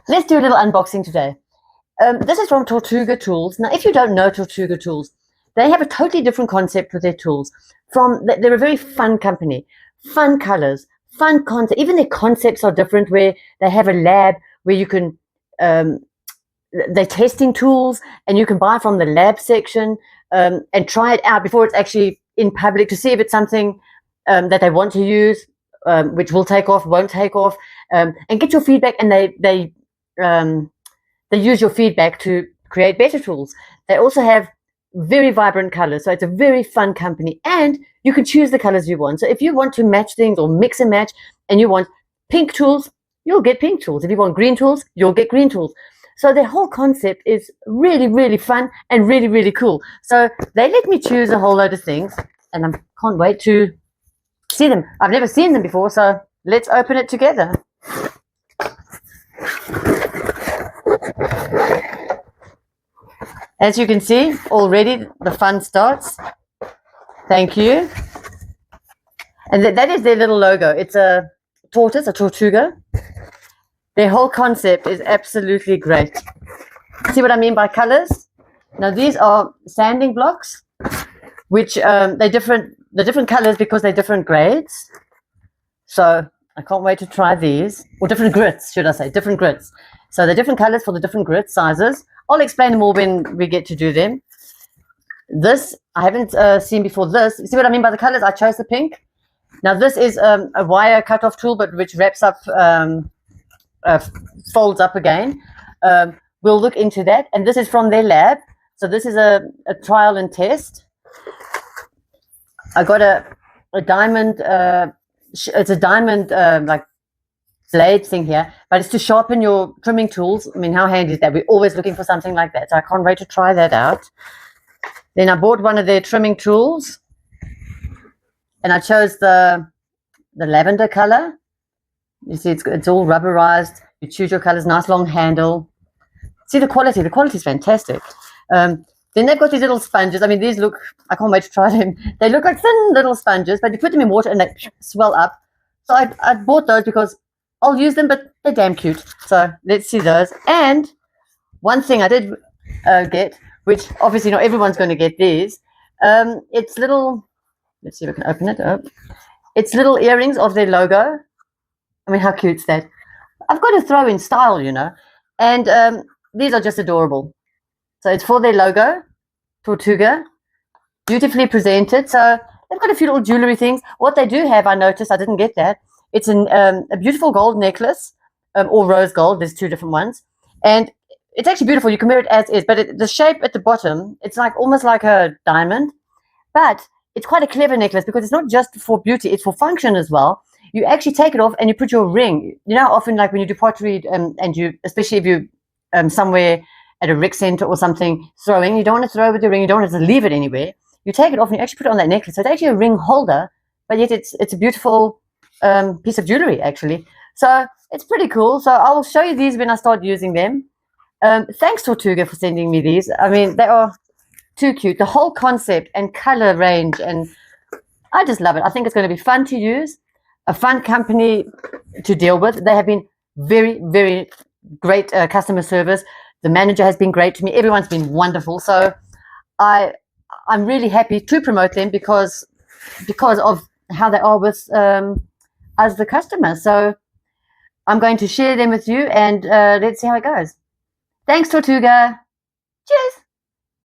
let's do a little unboxing today. This is from Tortuga Tools. Now, if you don't know Tortuga Tools, they have a totally different concept with their tools. They're a very fun company, fun colors, fun concept. Even their concepts are different, where they have a lab where you can, they're testing tools and you can buy from the lab section and try it out before it's actually in public to see if it's something that they want to use, which will take off, won't take off, and get your feedback. And they use your feedback to create better tools. They also have very vibrant colors, so it's a very fun company, and you can choose the colors you want. So if you want to match things or mix and match, and you want pink tools, you'll get pink tools. If you want green tools, you'll get green tools. So their whole concept is really, really fun and really, really cool. So they let me choose a whole load of things, and I can't wait to see them. I've never seen them before, so let's open it together. As you can see, already the fun starts. Thank you. And that is their little logo. It's a tortoise, a Tortuga. Their whole concept is absolutely great. See what I mean by colors? Now, these are sanding blocks, which they're different colors because they're different grades. So I can't wait to try these. Or different grits, should I say, different grits. So they're different colors for the different grit sizes. I'll explain them all when we get to do them. This, I haven't seen before this. See what I mean by the colors? I chose the pink. Now, this is a wire cut-off tool, but which wraps up, folds up again. We'll look into that. And this is from their lab. So this is a trial and test. I got a diamond, it's a diamond like blade thing here, but it's to sharpen your trimming tools. I mean, how handy is that? We're always looking for something like that. So I can't wait to try that out. Then I bought one of their trimming tools, and I chose the lavender color. You see, it's all rubberized. You choose your colors, nice long handle. See the quality. The quality is fantastic. Then they've got these little sponges. I mean, these look, I can't wait to try them. They look like thin little sponges, but you put them in water and they swell up. So I bought those because I'll use them, but they're damn cute. So let's see those. And one thing I did get, which obviously not everyone's going to get these, it's little, let's see if I can open it up. It's little earrings of their logo. I mean, how cute is that? I've got to throw in style, you know. And these are just adorable. So it's for their logo, Tortuga, beautifully presented. So they've got a few little jewelry things. What they do have, I noticed, I didn't get that. It's a beautiful gold necklace, or rose gold. There's two different ones. And it's actually beautiful. You can wear it as is. But the shape at the bottom, it's like almost like a diamond. But it's quite a clever necklace because it's not just for beauty. It's for function as well. You actually take it off and you put your ring. You know, often like when you do pottery and you, especially if you somewhere at a rec center or something, throwing, you don't want to throw with the ring. You don't want to leave it anywhere. You take it off and you actually put it on that necklace. So it's actually a ring holder, but yet it's a beautiful piece of jewelry, actually. So it's pretty cool. So I'll show you these when I start using them. Thanks, Tortuga, for sending me these. I mean, they are too cute. The whole concept and color range, and I just love it. I think it's going to be fun to use, a fun company to deal with. They have been very, very great customer service. The manager has been great to me. Everyone's been wonderful. So I'm really happy to promote them because of how they are with us, the customers. So I'm going to share them with you, and let's see how it goes. Thanks, Tortuga.